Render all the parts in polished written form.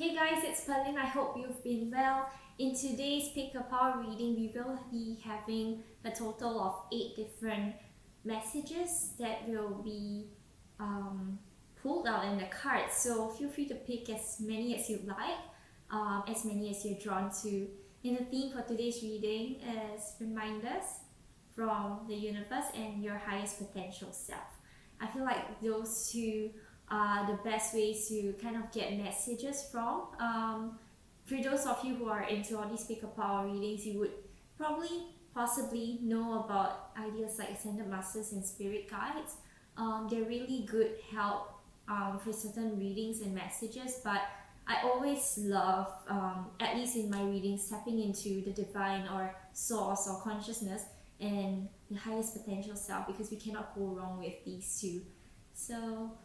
Hey guys, it's Pearlyn. I hope you've been well. In today's Pick a Power reading, we will be having a total of 8 different messages that will be pulled out in the cards. So feel free to pick as many as you like, as many as you're drawn to. And the theme for today's reading is reminders from the universe and your highest potential self. I feel like those two are the best ways to kind of get messages from. For those of you who are into all these pick a power readings, you would possibly know about ideas like ascended masters and spirit guides. They're really good help for certain readings and messages, but I always love, at least in my readings, tapping into the divine or source or consciousness and the highest potential self, because we cannot go wrong with these two. So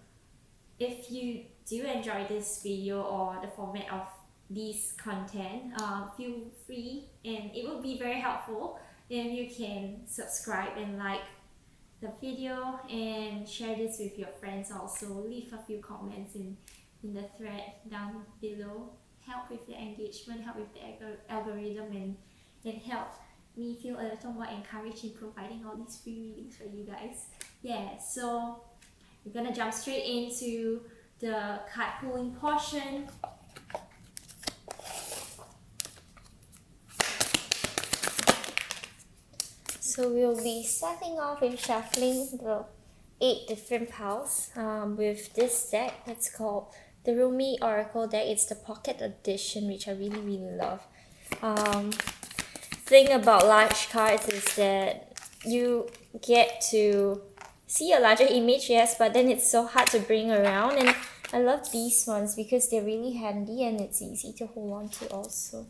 if you do enjoy this video or the format of this content, feel free, and it would be very helpful if you can subscribe and like the video and share this with your friends. Also leave a few comments in the thread down below. Help with the engagement, help with the algorithm, and help me feel a little more encouraged in providing all these free readings for you guys. Yeah, so we're gonna jump straight into the card pulling portion. So we'll be starting off with shuffling the 8 different piles with this deck. It's called the Rumi Oracle deck. It's the pocket edition, which I really love. Thing about large cards is that you get to see a larger image, yes, but then it's so hard to bring around, and I love these ones because they're really handy and it's easy to hold on to also.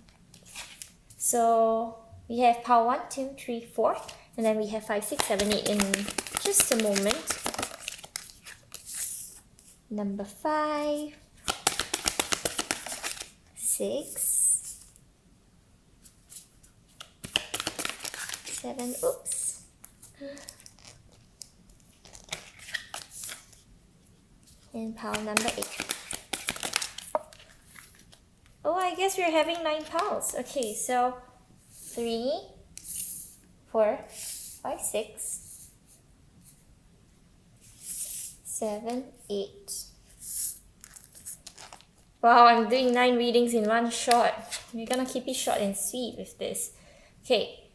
So we have pile 1, 2, 3, 4, and then we have 5, 6, 7, 8 in just a moment. Number 5, 6, 7, oops. And pile number 8. Oh, I guess we're having 9 piles. Okay, so 3, 4, 5, 6, 7, 8. Wow, I'm doing 9 readings in one shot. We're gonna keep it short and sweet with this. Okay,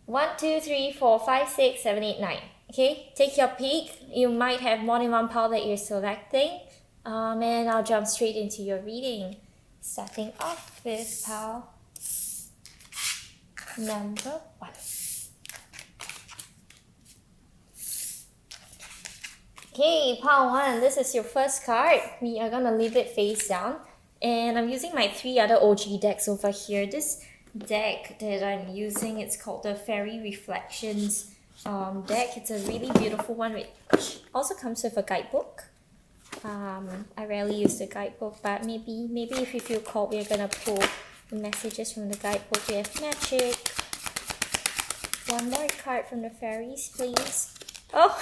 1, 2, 3, 4, 5, 6, 7, 8, 9. Okay, take your pick. You might have more than one pile that you're selecting. And I'll jump straight into your reading. Starting off with pile number 1. Okay, pile 1, this is your first card. We are gonna leave it face down. And I'm using my 3 other OG decks over here. This deck that I'm using, it's called the Fairy Reflections deck. It's a really beautiful one, which also comes with a guidebook. I rarely use the guidebook, but maybe if you feel called, we're gonna pull the messages from the guidebook. We have magic. One more card from the fairies, please. Oh,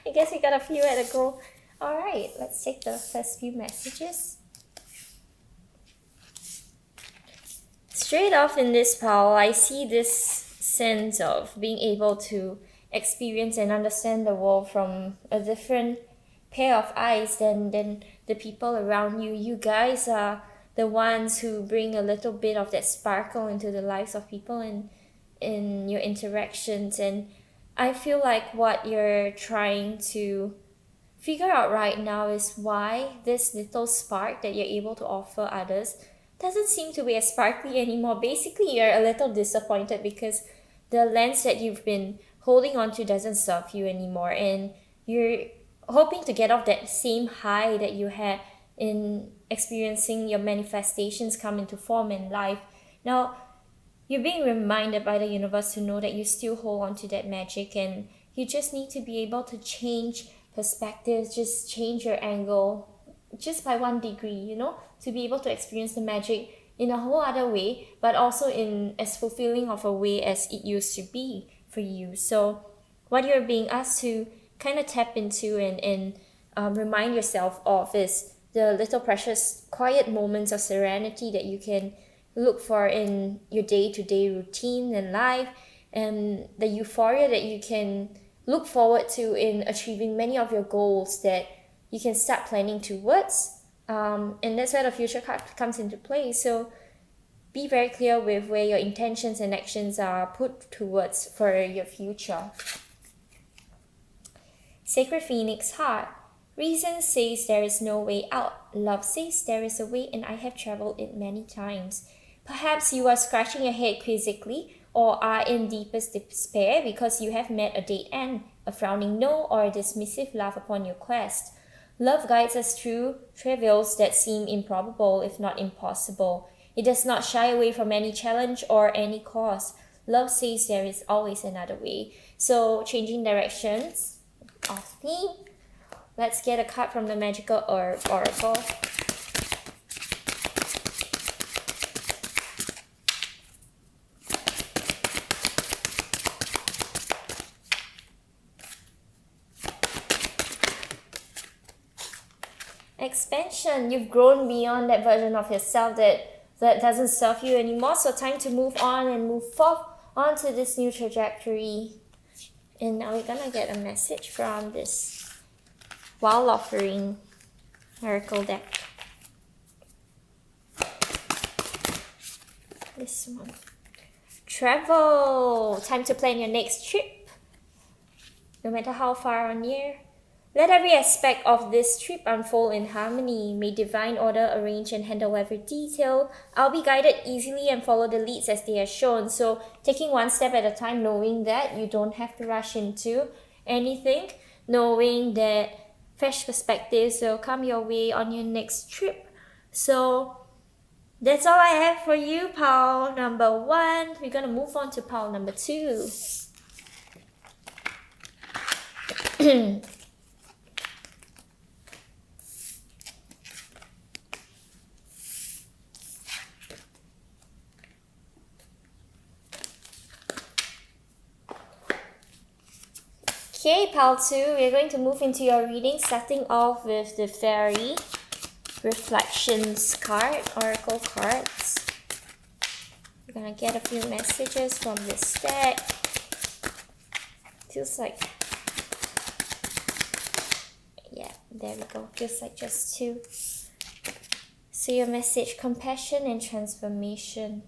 I guess we got a few at a go. Alright, let's take the first few messages. Straight off in this pile, I see this sense of being able to experience and understand the world from a different pair of eyes than the people around you. You guys are the ones who bring a little bit of that sparkle into the lives of people and in your interactions, and I feel like what you're trying to figure out right now is why this little spark that you're able to offer others doesn't seem to be as sparkly anymore. Basically, you're a little disappointed because the lens that you've been holding on to doesn't serve you anymore, and you're hoping to get off that same high that you had in experiencing your manifestations come into form in life. Now, you're being reminded by the universe to know that you still hold on to that magic, and you just need to be able to change perspectives, just change your angle just by 1 degree, you know, to be able to experience the magic in a whole other way, but also in as fulfilling of a way as it used to be for you. So what you're being asked to kind of tap into and remind yourself of is the little precious quiet moments of serenity that you can look for in your day-to-day routine and life, and the euphoria that you can look forward to in achieving many of your goals that you can start planning towards. And that's where the future card comes into play. So be very clear with where your intentions and actions are put towards for your future. Sacred Phoenix Heart. Reason says there is no way out. Love says there is a way, and I have traveled it many times. Perhaps you are scratching your head quizzically or are in deepest despair because you have met a dead end, a frowning no, or a dismissive laugh upon your quest. Love guides us through trivials that seem improbable, if not impossible. It does not shy away from any challenge or any cause. Love says there is always another way. So, changing directions of theme. Let's get a card from the Magical Oracle. Expansion. You've grown beyond that version of yourself that doesn't serve you anymore. So time to move on and move forth onto this new trajectory. And now we're gonna get a message from this Wild Offering Oracle deck. This one. Travel. Time to plan your next trip. No matter how far or near. Let every aspect of this trip unfold in harmony. May divine order arrange and handle every detail. I'll be guided easily and follow the leads as they are shown. So taking one step at a time, knowing that you don't have to rush into anything, knowing that fresh perspectives will come your way on your next trip. So that's all I have for you, pile number 1. We're gonna move on to pile number 2. Okay, pile 2, we're going to move into your reading, starting off with the Fairy Reflections card, Oracle cards. We're gonna get a few messages from this deck. Feels like, yeah, there we go. Feels like just 2. So your message, compassion and transformation.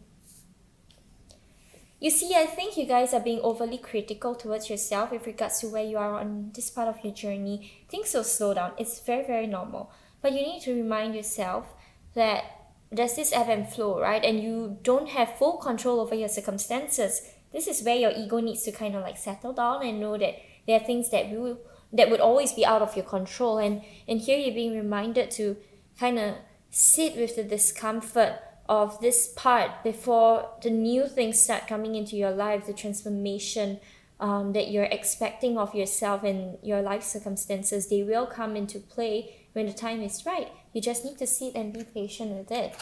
You see, I think you guys are being overly critical towards yourself with regards to where you are on this part of your journey. Things will slow down. It's very, very normal. But you need to remind yourself that there's this ebb and flow, right? And you don't have full control over your circumstances. This is where your ego needs to kind of like settle down and know that there are things that would always be out of your control. And here you're being reminded to kind of sit with the discomfort of this part before the new things start coming into your life, the transformation that you're expecting of yourself and your life circumstances. They will come into play when the time is right. You just need to sit and be patient with it.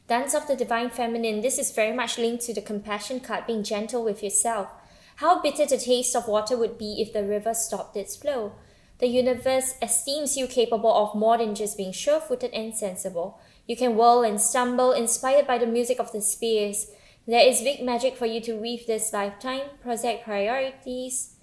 Dance of the Divine Feminine. This is very much linked to the compassion card, being gentle with yourself. How bitter the taste of water would be if the river stopped its flow. The universe esteems you capable of more than just being sure-footed and sensible. You can whirl and stumble, inspired by the music of the spheres. There is big magic for you to weave this lifetime. Project priorities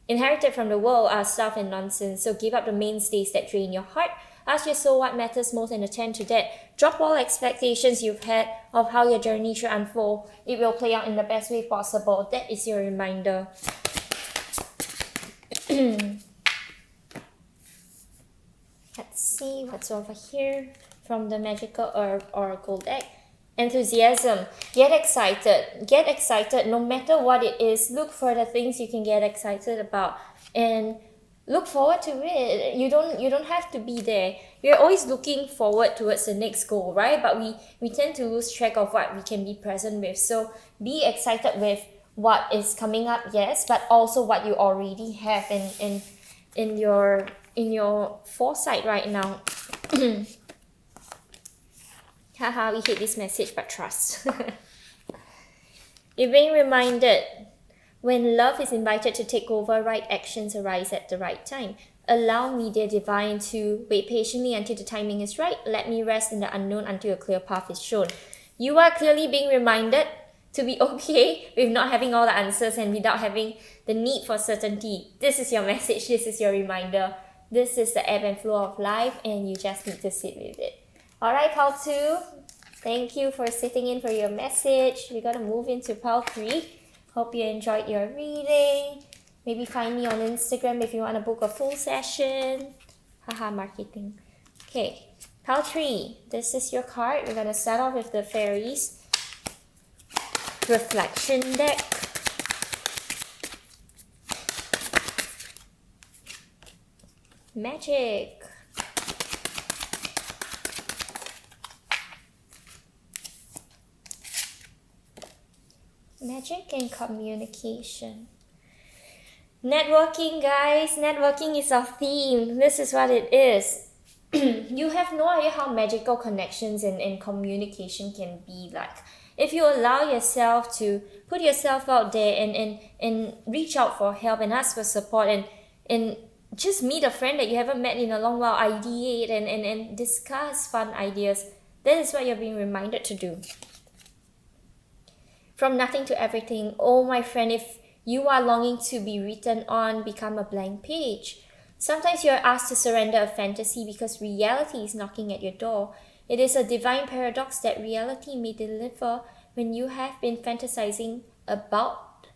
inherited from the world are stuff and nonsense, so give up the mainstays that drain your heart. Ask your soul what matters most and attend to that. Drop all expectations you've had of how your journey should unfold. It will play out in the best way possible. That is your reminder. Let's see what's over here from the Magical Oracle deck. Enthusiasm. Get excited. Get excited no matter what it is. Look for the things you can get excited about and look forward to it. You don't have to be there. We're always looking forward towards the next goal, right? But we tend to lose track of what we can be present with. So be excited with what is coming up, yes, but also what you already have in your foresight right now. Haha, we hate this message, but trust. You're being reminded, when love is invited to take over, right actions arise at the right time. Allow me, dear divine, to wait patiently until the timing is right. Let me rest in the unknown until a clear path is shown. You are clearly being reminded to be okay with not having all the answers and without having the need for certainty. This is your message. This is your reminder. This is the ebb and flow of life, and you just need to sit with it. All right, pile 2. Thank you for sitting in for your message. We're going to move into pile 3. Hope you enjoyed your reading. Maybe find me on Instagram if you want to book a full session. Haha, marketing. Okay, pile 3. This is your card. We're going to start off with the fairies reflection deck. Magic. Magic and communication. Networking, guys. Networking is our theme. This is what it is. You have no idea how magical connections and communication can be like. If you allow yourself to put yourself out there and reach out for help and ask for support and just meet a friend that you haven't met in a long while, ideate and discuss fun ideas. That is what you're being reminded to do. From nothing to everything. Oh, my friend, if you are longing to be written on, become a blank page. Sometimes you are asked to surrender a fantasy because reality is knocking at your door. It is a divine paradox that reality may deliver when you have been fantasizing about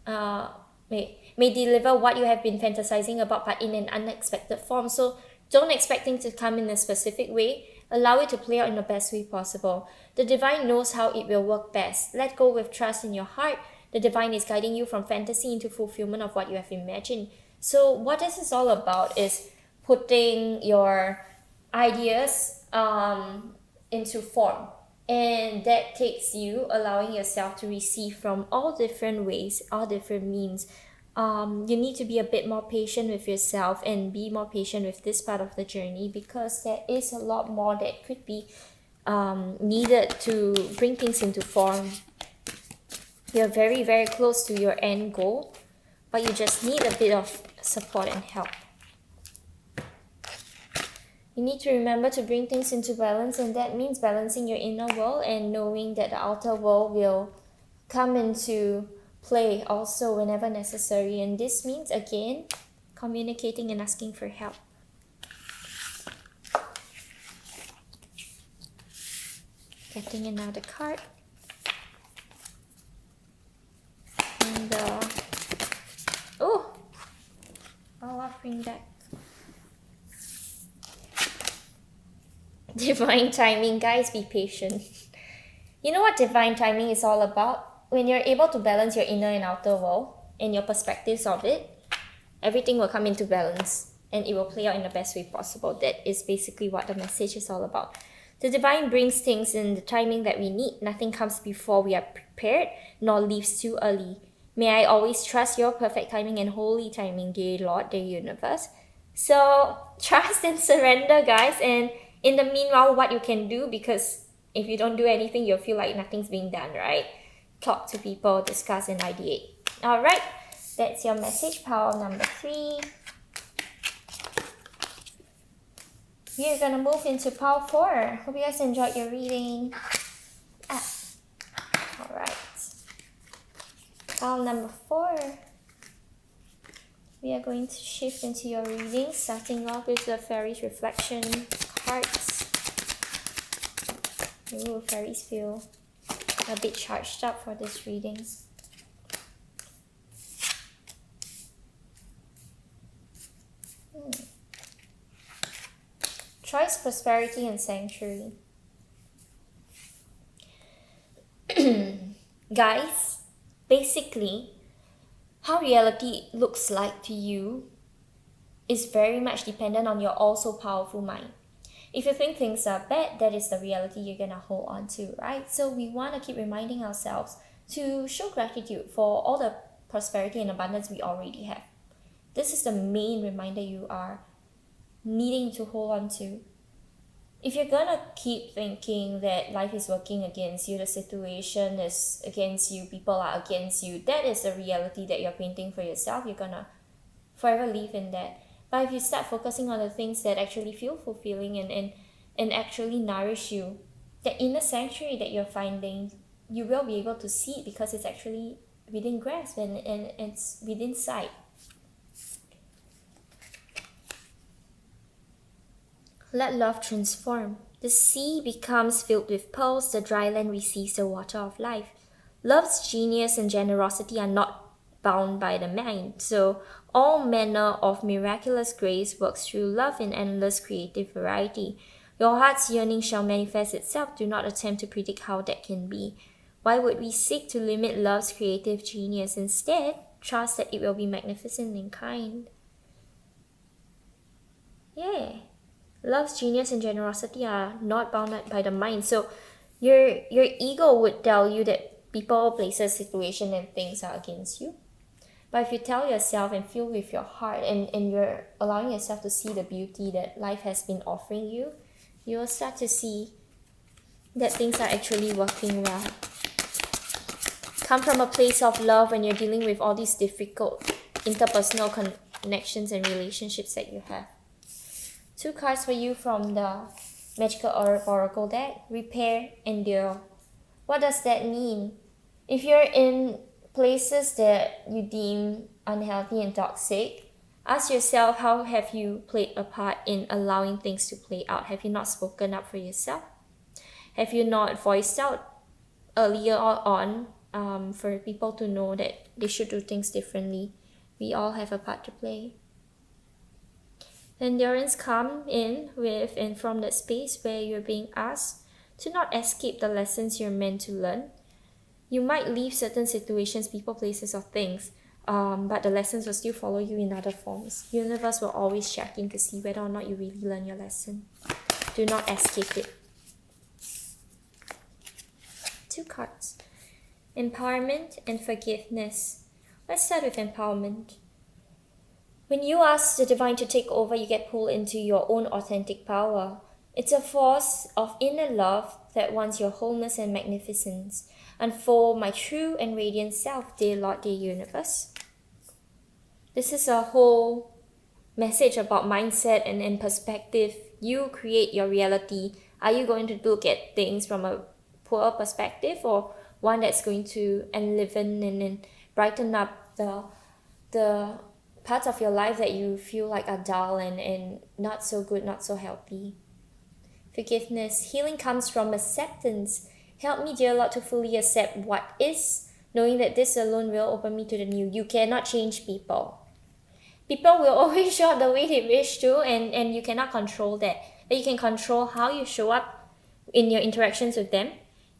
may deliver what you have been fantasizing about, but in an unexpected form. So don't expect things to come in a specific way. Allow it to play out in the best way possible. The divine knows how it will work best. Let go with trust in your heart. The divine is guiding you from fantasy into fulfillment of what you have imagined. So what this is all about is putting your ideas into form. And that takes you allowing yourself to receive from all different ways, all different means. You need to be a bit more patient with yourself and be more patient with this part of the journey, because there is a lot more that could be needed to bring things into form. You're very, very close to your end goal, but you just need a bit of support and help. You need to remember to bring things into balance, and that means balancing your inner world and knowing that the outer world will come into play also whenever necessary. And this means, again, communicating and asking for help. Getting another card. And I'll offering that. Divine timing, guys, be patient. You know what divine timing is all about? When you're able to balance your inner and outer world and your perspectives of it, everything will come into balance and it will play out in the best way possible. That is basically what the message is all about. The divine brings things in the timing that we need. Nothing comes before we are prepared, nor leaves too early. May I always trust your perfect timing and holy timing, dear Lord, dear universe. So trust and surrender, guys. And in the meanwhile, what you can do, because if you don't do anything, you'll feel like nothing's being done, right? Talk to people, discuss and ideate. All right, that's your message, pile number 3. We are gonna move into pile 4. Hope you guys enjoyed your reading. All right. Pile number 4. We are going to shift into your reading, starting off with the Fairies Reflection cards. Ooh, fairies feel a bit charged up for this reading. Choice, prosperity, and sanctuary. Guys, basically, how reality looks like to you is very much dependent on your also powerful mind. If you think things are bad, that is the reality you're gonna hold on to, right? So we want to keep reminding ourselves to show gratitude for all the prosperity and abundance we already have. This is the main reminder you are needing to hold on to. If you're gonna keep thinking that life is working against you, the situation is against you, people are against you, that is the reality that you're painting for yourself. You're gonna forever live in that. But if you start focusing on the things that actually feel fulfilling and actually nourish you, the inner sanctuary that you're finding, you will be able to see it because it's actually within grasp and it's within sight. Let love transform. The sea becomes filled with pearls, the dry land receives the water of life. Love's genius and generosity are not bound by the mind, so all manner of miraculous grace works through love in endless creative variety. Your heart's yearning shall manifest itself. Do not attempt to predict how that can be. Why would we seek to limit love's creative genius? Instead, trust that it will be magnificent and kind. Yeah. Love's genius and generosity are not bounded by the mind. So your ego would tell you that people, places, situation, and things are against you. But if you tell yourself and feel with your heart and you're allowing yourself to see the beauty that life has been offering you, you will start to see that things are actually working well. Come from a place of love when you're dealing with all these difficult interpersonal connections and relationships that you have. 2 cards for you from the Magical Oracle deck. Repair, endure. What does that mean? If you're in places that you deem unhealthy and toxic, ask yourself, how have you played a part in allowing things to play out? Have you not spoken up for yourself? Have you not voiced out earlier on for people to know that they should do things differently? We all have a part to play. Endurance come in with and from that space where you're being asked to not escape the lessons you're meant to learn. You might leave certain situations, people, places, or things, but the lessons will still follow you in other forms. The universe will always check in to see whether or not you really learn your lesson. Do not escape it. 2 cards. Empowerment and forgiveness. Let's start with empowerment. When you ask the divine to take over, you get pulled into your own authentic power. It's a force of inner love that wants your wholeness and magnificence. Unfold my true and radiant self, dear Lord, dear universe. This is a whole message about mindset and perspective. You create your reality. Are you going to look at things from a poor perspective or one that's going to enliven and brighten up the parts of your life that you feel like are dull and not so good, not so healthy? Forgiveness. Healing comes from acceptance. Help me, dear Lord, to fully accept what is, knowing that this alone will open me to the new. You cannot change people. People will always show up the way they wish to, and you cannot control that. But you can control how you show up in your interactions with them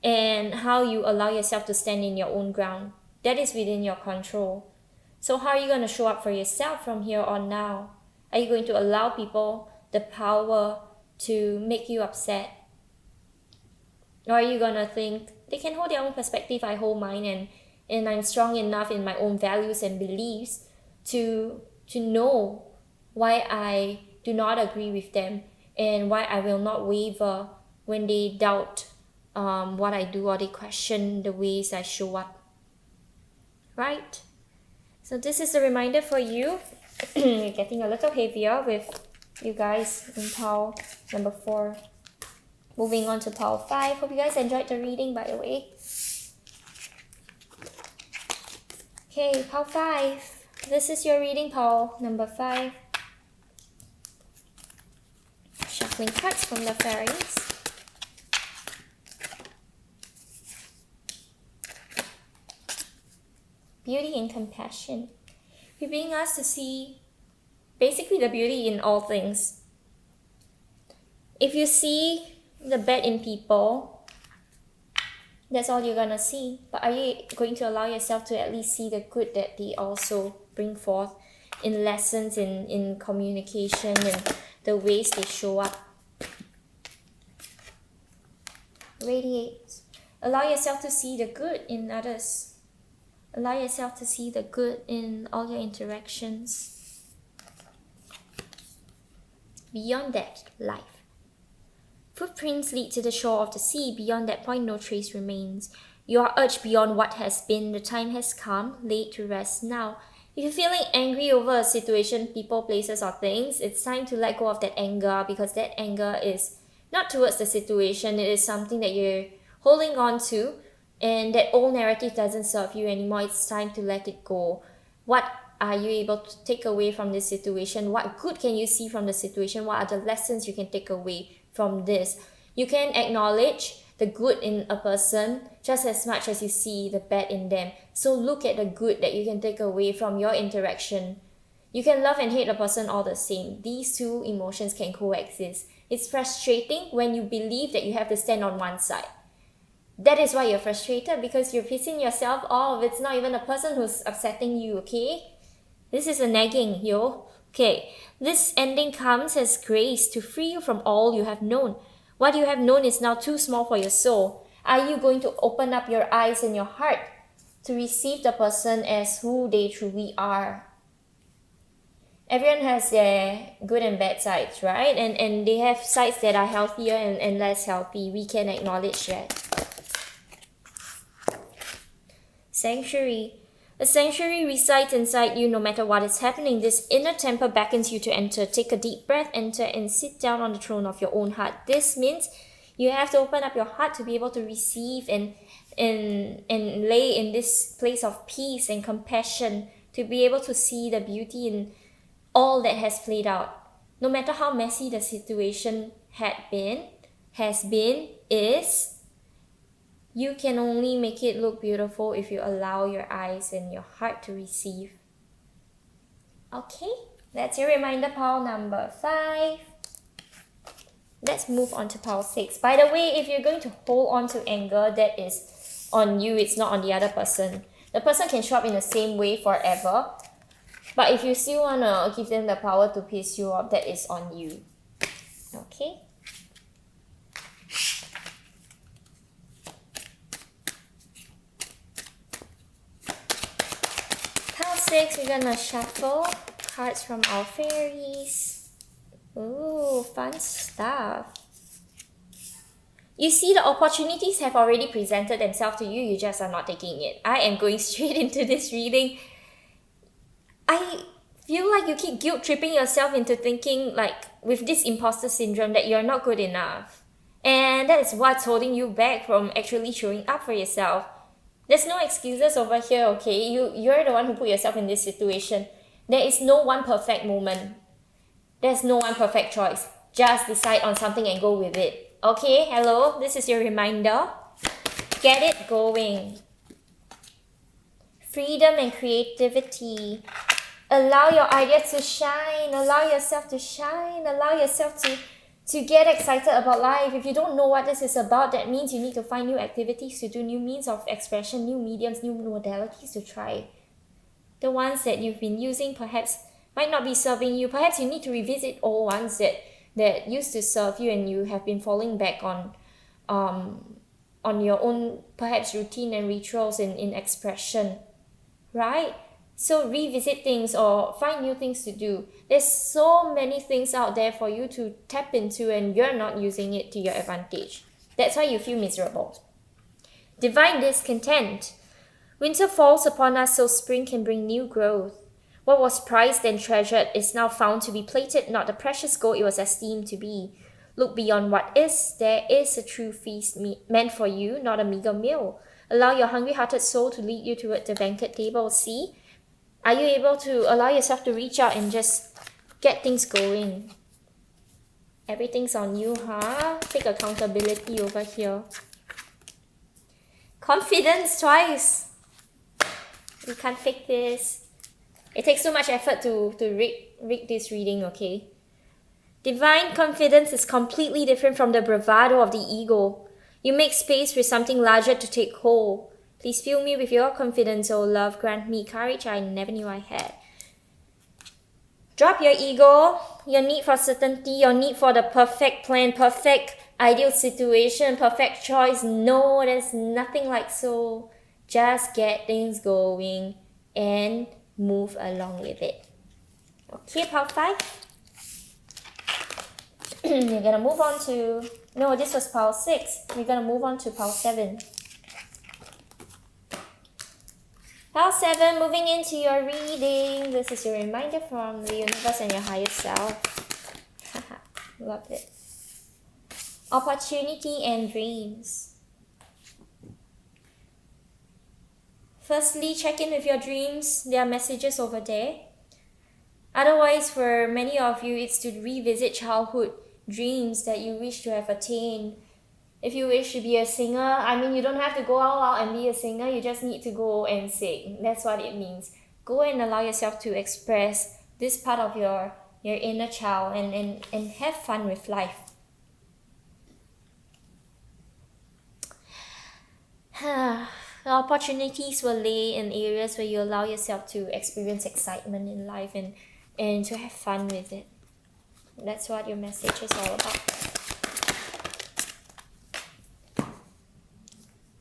and how you allow yourself to stand in your own ground. That is within your control. So how are you going to show up for yourself from here on now? Are you going to allow people the power to make you upset? Or are you going to think, they can hold their own perspective, I hold mine, and I'm strong enough in my own values and beliefs to know why I do not agree with them and why I will not waver when they doubt what I do or they question the ways I show up. Right? So this is a reminder for you. You're getting a little heavier with you guys in pile number 4. Moving on to pile 5. Hope you guys enjoyed the reading, by the way. Okay, pile 5. This is your reading, pile number 5. Shuffling cards from the fairies. Beauty and compassion. You're being asked to see basically the beauty in all things. If you see the bad in people, that's all you're gonna see. But are you going to allow yourself to at least see the good that they also bring forth in lessons, in communication, and the ways they show up? Radiate. Allow yourself to see the good in others. Allow yourself to see the good in all your interactions. Beyond that, life. Footprints lead to the shore of the sea. Beyond that point, no trace remains. You are urged beyond what has been. The time has come, laid to rest now. If you're feeling angry over a situation, people, places, or things, it's time to let go of that anger, because that anger is not towards the situation, it is something that you're holding on to, and that old narrative doesn't serve you anymore. It's time to let it go. What are you able to take away from this situation? What good can you see from the situation? What are the lessons you can take away from this? You can acknowledge the good in a person just as much as you see the bad in them. So look at the good that you can take away from your interaction. You can love and hate a person all the same. These two emotions can coexist. It's frustrating when you believe that you have to stand on one side. That is why you're frustrated, because you're pissing yourself off. It's not even the person who's upsetting you, okay? This is a nagging, yo. Okay, this ending comes as grace to free you from all you have known. What you have known is now too small for your soul. Are you going to open up your eyes and your heart to receive the person as who they truly are? Everyone has their good and bad sides, right? And they have sides that are healthier and less healthy. We can acknowledge that. Sanctuary. A sanctuary resides inside you no matter what is happening. This inner temple beckons you to enter. Take a deep breath, enter, and sit down on the throne of your own heart. This means you have to open up your heart to be able to receive and lay in this place of peace and compassion, to be able to see the beauty in all that has played out. No matter how messy the situation has been, is, you can only make it look beautiful if you allow your eyes and your heart to receive. Okay, that's your reminder pile number 5. Let's move on to pile 6. By the way, if you're going to hold on to anger, that is on you, it's not on the other person. The person can show up in the same way forever, but if you still want to give them the power to piss you off, that is on you. Okay? Pile 6, we're gonna shuffle cards from our fairies. Ooh, fun stuff. You see, the opportunities have already presented themselves to you, you just are not taking it. I am going straight into this reading. I feel like you keep guilt-tripping yourself into thinking, like, with this imposter syndrome, that you're not good enough. And that is what's holding you back from actually showing up for yourself. There's no excuses over here, okay? You're the one who put yourself in this situation. There is no one perfect moment. There's no one perfect choice. Just decide on something and go with it. Okay, hello? This is your reminder. Get it going. Freedom and creativity. Allow your ideas to shine. Allow yourself to shine. Allow yourself to get excited about life. If you don't know what this is about, that means you need to find new activities to do, new means of expression, new mediums, new modalities to try. The ones that you've been using perhaps might not be serving you. Perhaps you need to revisit old ones that used to serve you and you have been falling back on your own perhaps routine and rituals in expression, right? So revisit things or find new things to do. There's so many things out there for you to tap into, and you're not using it to your advantage. That's why you feel miserable. Divine discontent. Winter falls upon us so spring can bring new growth. What was prized and treasured is now found to be plated, not the precious gold it was esteemed to be. Look beyond what is. There is a true feast meant for you, not a meager meal. Allow your hungry-hearted soul to lead you toward the banquet table. See? Are you able to allow yourself to reach out and just get things going? Everything's on you, huh? Take accountability over here. Confidence twice. You can't fake this. It takes so much effort to rig this reading, okay? Divine confidence is completely different from the bravado of the ego. You make space for something larger to take hold. Please fill me with your confidence, O love. Grant me courage I never knew I had. Drop your ego, your need for certainty, your need for the perfect plan, perfect ideal situation, perfect choice. No, there's nothing like so. Just get things going and move along with it. Okay, pile 5. You're gonna move on to... No, this was pile 6. We're gonna move on to pile 7. Pile 7, moving into your reading. This is your reminder from the universe and your higher self. Love it. Opportunity and dreams. Firstly, check in with your dreams. There are messages over there. Otherwise, for many of you, it's to revisit childhood dreams that you wish to have attained. If you wish to be a singer, I mean, you don't have to go all out and be a singer. You just need to go and sing. That's what it means. Go and allow yourself to express this part of your inner child and have fun with life. The opportunities will lay in areas where you allow yourself to experience excitement in life and to have fun with it. That's what your message is all about.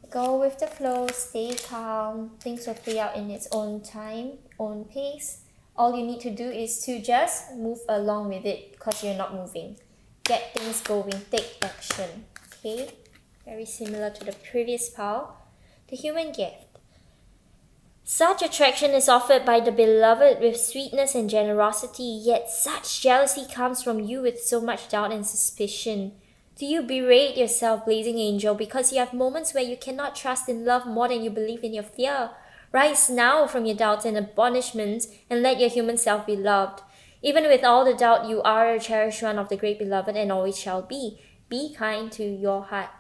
Go with the flow, stay calm. Things will play out in its own time, own pace. All you need to do is to just move along with it because you're not moving. Get things going, take action. Okay? Very similar to the previous pile. The human gift. Such attraction is offered by the beloved with sweetness and generosity, yet such jealousy comes from you with so much doubt and suspicion. Do you berate yourself, blazing angel, because you have moments where you cannot trust in love more than you believe in your fear? Rise now from your doubts and admonishments and let your human self be loved. Even with all the doubt, you are a cherished one of the great beloved and always shall be. Be kind to your heart.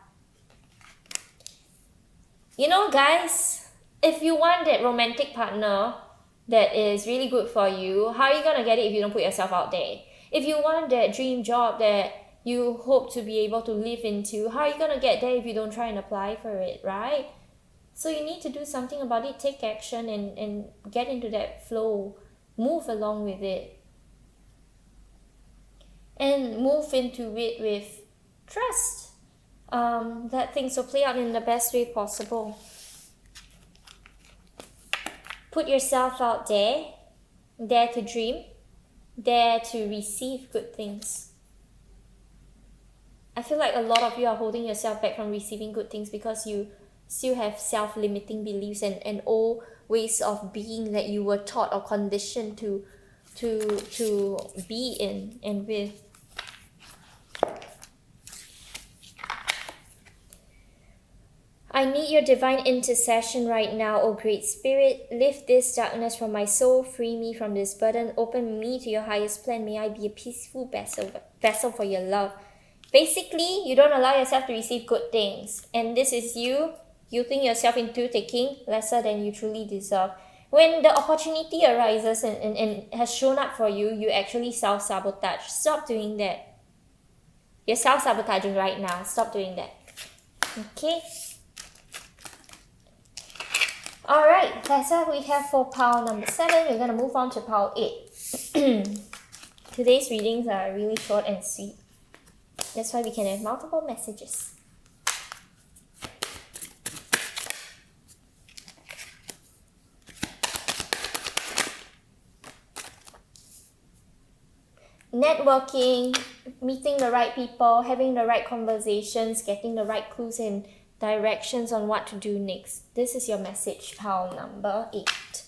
You know, guys, if you want that romantic partner that is really good for you, how are you going to get it if you don't put yourself out there? If you want that dream job that you hope to be able to live into, how are you going to get there if you don't try and apply for it, right? So you need to do something about it, take action and get into that flow, move along with it. And move into it with trust. That things will play out in the best way possible. Put yourself out there, dare to dream, dare to receive good things. I feel like a lot of you are holding yourself back from receiving good things because you still have self-limiting beliefs and old ways of being that you were taught or conditioned to be in and with. I need your divine intercession right now, O Great Spirit. Lift this darkness from my soul, free me from this burden, open me to your highest plan. May I be a peaceful vessel for your love. Basically, you don't allow yourself to receive good things. And this is you guilting yourself into taking lesser than you truly deserve. When the opportunity arises and has shown up for you, you actually self-sabotage. Stop doing that. You're self-sabotaging right now. Stop doing that. Okay? Alright, that's what we have for pile number 7. We're going to move on to pile 8. Today's readings are really short and sweet. That's why we can have multiple messages. Networking, meeting the right people, having the right conversations, getting the right clues and directions on what to do next. This is your message, pile number 8.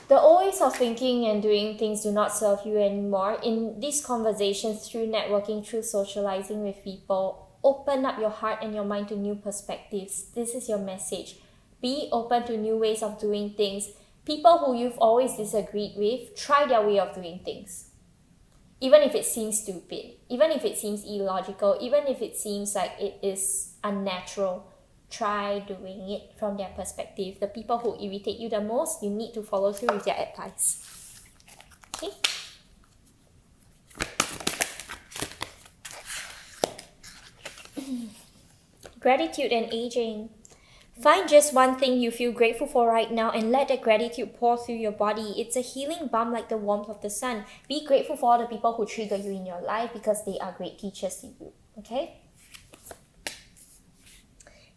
The old ways of thinking and doing things do not serve you anymore. In these conversations, through networking, through socializing with people, open up your heart and your mind to new perspectives. This is your message. Be open to new ways of doing things. People who you've always disagreed with, try their way of doing things. Even if it seems stupid, even if it seems illogical, even if it seems like it is unnatural, try doing it from their perspective. The people who irritate you the most, you need to follow through with their advice. Okay? Gratitude and aging. Find just one thing you feel grateful for right now and let that gratitude pour through your body. It's a healing balm like the warmth of the sun. Be grateful for all the people who trigger you in your life because they are great teachers to you. Okay?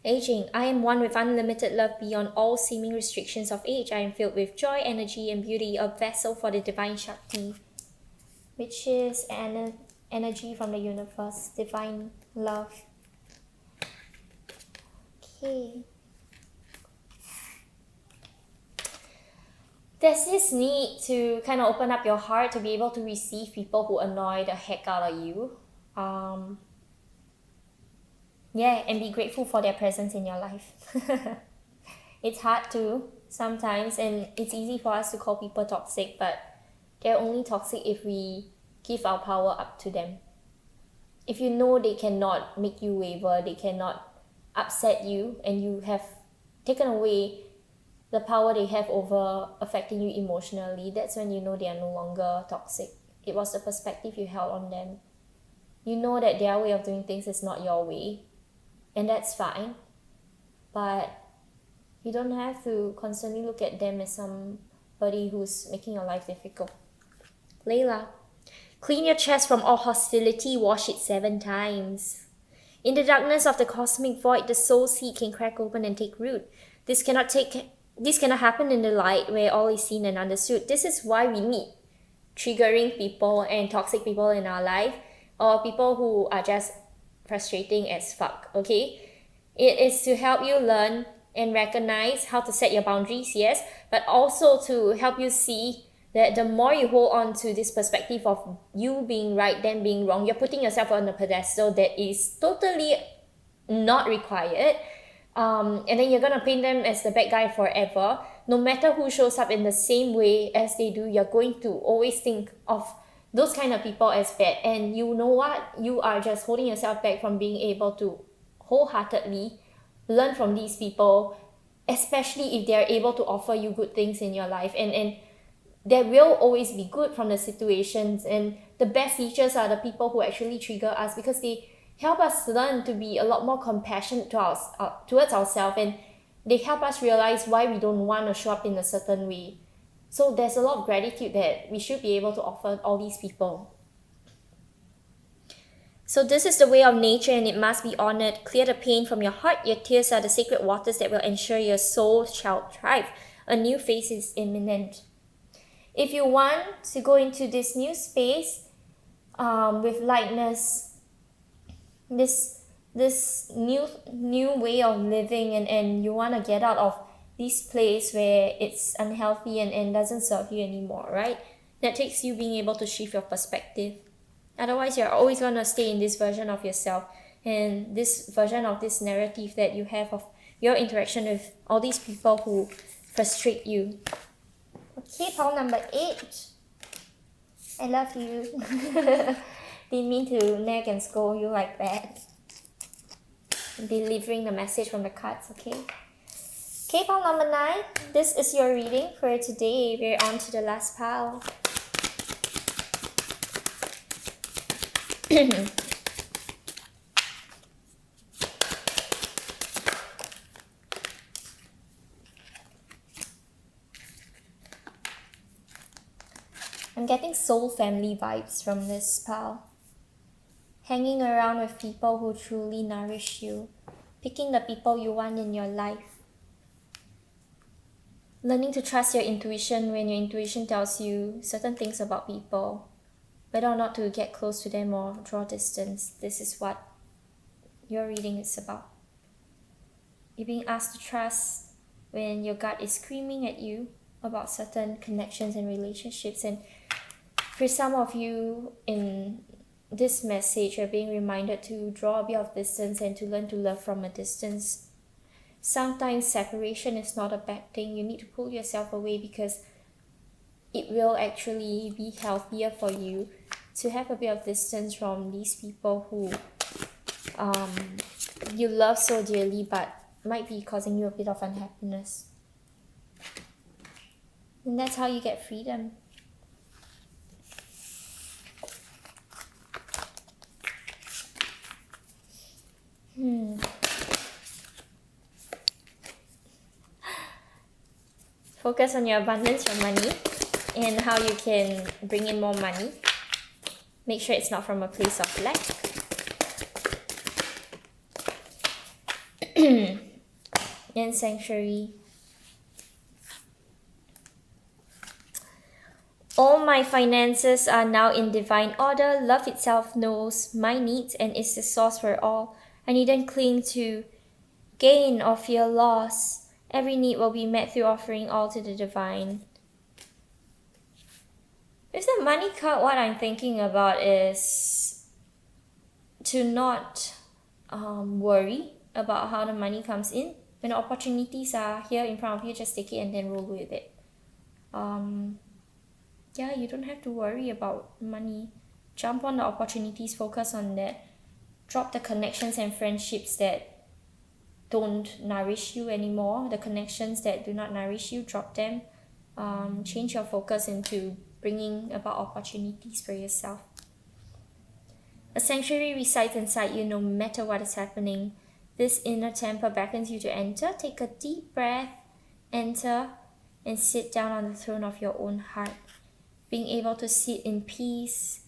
Aging. I am one with unlimited love beyond all seeming restrictions of age. I am filled with joy, energy, and beauty, a vessel for the divine Shakti, which is energy from the universe, divine love. Okay. There's this need to kind of open up your heart to be able to receive people who annoy the heck out of you. Yeah, and be grateful for their presence in your life. It's hard to sometimes, and it's easy for us to call people toxic, but they're only toxic if we give our power up to them. If you know they cannot make you waver, they cannot upset you, and you have taken away the power they have over affecting you emotionally, that's when you know they are no longer toxic. It was the perspective you held on them. You know that their way of doing things is not your way, and that's fine. But you don't have to constantly look at them as somebody who's making your life difficult. Layla, clean your chest from all hostility, wash it 7 times. In the darkness of the cosmic void, the soul seed can crack open and take root. This cannot happen in the light where all is seen and understood. This is why we need triggering people and toxic people in our life, or people who are just frustrating as fuck, okay? It is to help you learn and recognize how to set your boundaries, yes, but also to help you see that the more you hold on to this perspective of you being right, them being wrong, you're putting yourself on a pedestal that is totally not required. And then you're gonna paint them as the bad guy forever. No matter who shows up in the same way as they do, you're going to always think of those kind of people as bad. And you know what? You are just holding yourself back from being able to wholeheartedly learn from these people, especially if they're able to offer you good things in your life. And there will always be good from the situations, and the best teachers are the people who actually trigger us, because they help us learn to be a lot more compassionate towards ourselves, and they help us realize why we don't want to show up in a certain way. So there's a lot of gratitude that we should be able to offer all these people. So this is the way of nature, and it must be honored. Clear the pain from your heart. Your tears are the sacred waters that will ensure your soul shall thrive. A new phase is imminent. If you want to go into this new space with lightness, this new way of living, and you want to get out of this place where it's unhealthy and doesn't serve you anymore, right? That takes you being able to shift your perspective. Otherwise, you're always going to stay in this version of yourself, and this version of this narrative that you have of your interaction with all these people who frustrate you. Okay, pile number 8. I love you. Didn't mean to nag and scold you like that. Delivering the message from the cards, okay? Okay, pile number 9. This is your reading for today. We're on to the last pile. I'm getting soul family vibes from this pile. Hanging around with people who truly nourish you. Picking the people you want in your life. Learning to trust your intuition when your intuition tells you certain things about people. Whether or not to get close to them or draw distance. This is what your reading is about. You're being asked to trust when your gut is screaming at you about certain connections and relationships. And for some of you in this message, you're being reminded to draw a bit of distance and to learn to love from a distance. Sometimes separation is not a bad thing. You need to pull yourself away because it will actually be healthier for you to have a bit of distance from these people who you love so dearly but might be causing you a bit of unhappiness. And that's how you get freedom. Focus on your abundance, your money, and how you can bring in more money. Make sure it's not from a place of lack. And sanctuary. All my finances are now in divine order. Love itself knows my needs and is the source for all. I needn't cling to gain or fear loss. Every need will be met through offering all to the divine. With the money card, what I'm thinking about is to not worry about how the money comes in. When the opportunities are here in front of you, just take it and then roll with it. Yeah, you don't have to worry about money. Jump on the opportunities, focus on that. Drop the connections and friendships that don't nourish you anymore. The connections that do not nourish you, drop them. Change your focus into bringing about opportunities for yourself. A sanctuary resides inside you no matter what is happening. This inner temple beckons you to enter. Take a deep breath, enter, and sit down on the throne of your own heart. Being able to sit in peace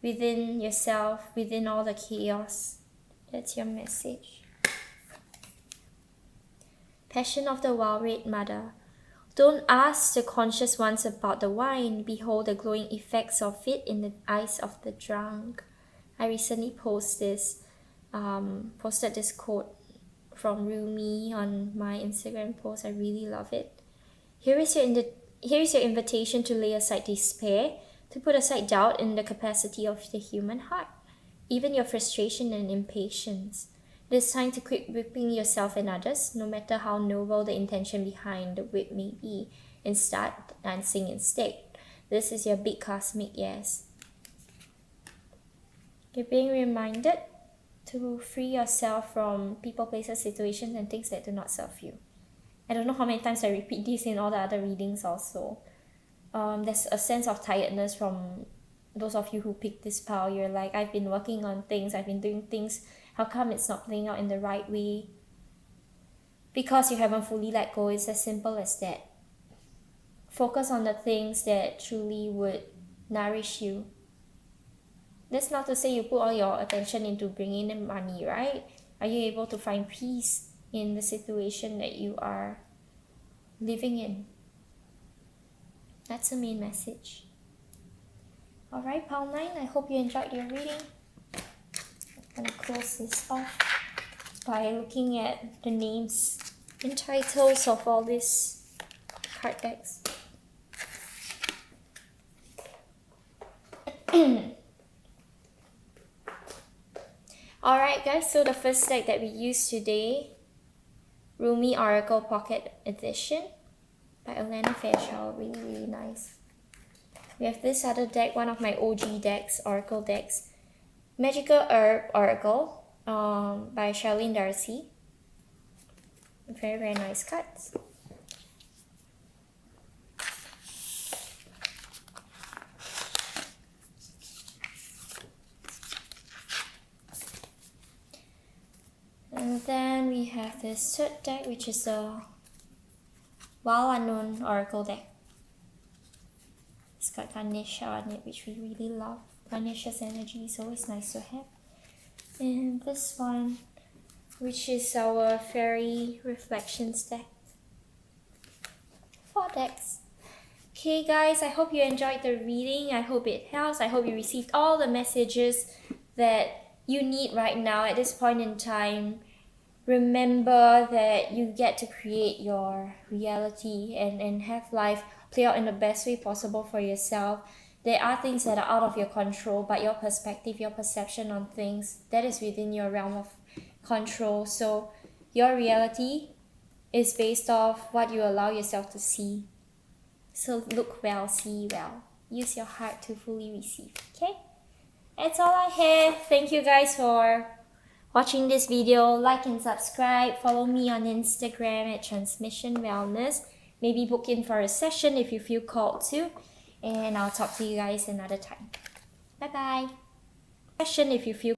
within yourself, within all the chaos. That's your message. Passion of the Wild Red Mother. Don't ask the conscious ones about the wine. Behold the glowing effects of it in the eyes of the drunk. I recently posted this quote from Rumi on my Instagram post. I really love it. Here is your invitation to lay aside despair, to put aside doubt in the capacity of the human heart, even your frustration and impatience. It is time to quit whipping yourself and others, no matter how noble the intention behind the whip may be, and start dancing instead. This is your big cosmic yes. You're being reminded to free yourself from people, places, situations, and things that do not serve you. I don't know how many times I repeat this in all the other readings also. There's a sense of tiredness from those of you who picked this pile. You're like, I've been working on things, I've been doing things. How come it's not playing out in the right way? Because you haven't fully let go. It's as simple as that. Focus on the things that truly would nourish you. That's not to say you put all your attention into bringing in money, right? Are you able to find peace in the situation that you are living in? That's the main message. Alright, Pile 9, I hope you enjoyed your reading. I'm going to close this off by looking at the names and titles of all these card decks. Alright guys, so the first deck that we used today, Rumi Oracle Pocket Edition by Alana Fairchild, really nice. We have this other deck, one of my OG decks, Oracle decks, Magical Herb Oracle by Charlene Darcy. Very nice cards. And then we have this third deck, which is the Wild Unknown Oracle deck. It's got Ganesha on it, which we really love. Ganesha's energy is always nice to have. And this one, which is our Fairy Reflections deck. 4 decks. Okay guys, I hope you enjoyed the reading. I hope it helps. I hope you received all the messages that you need right now at this point in time. Remember that you get to create your reality and have life play out in the best way possible for yourself. There are things that are out of your control, but your perspective, your perception on things, that is within your realm of control. So your reality is based off what you allow yourself to see. So look well, see well. Use your heart to fully receive, okay? That's all I have. Thank you guys for watching this video. Like and subscribe. Follow me on Instagram at Transmission Wellness. Maybe book in for a session if you feel called to. And I'll talk to you guys another time. Bye bye. Session if you feel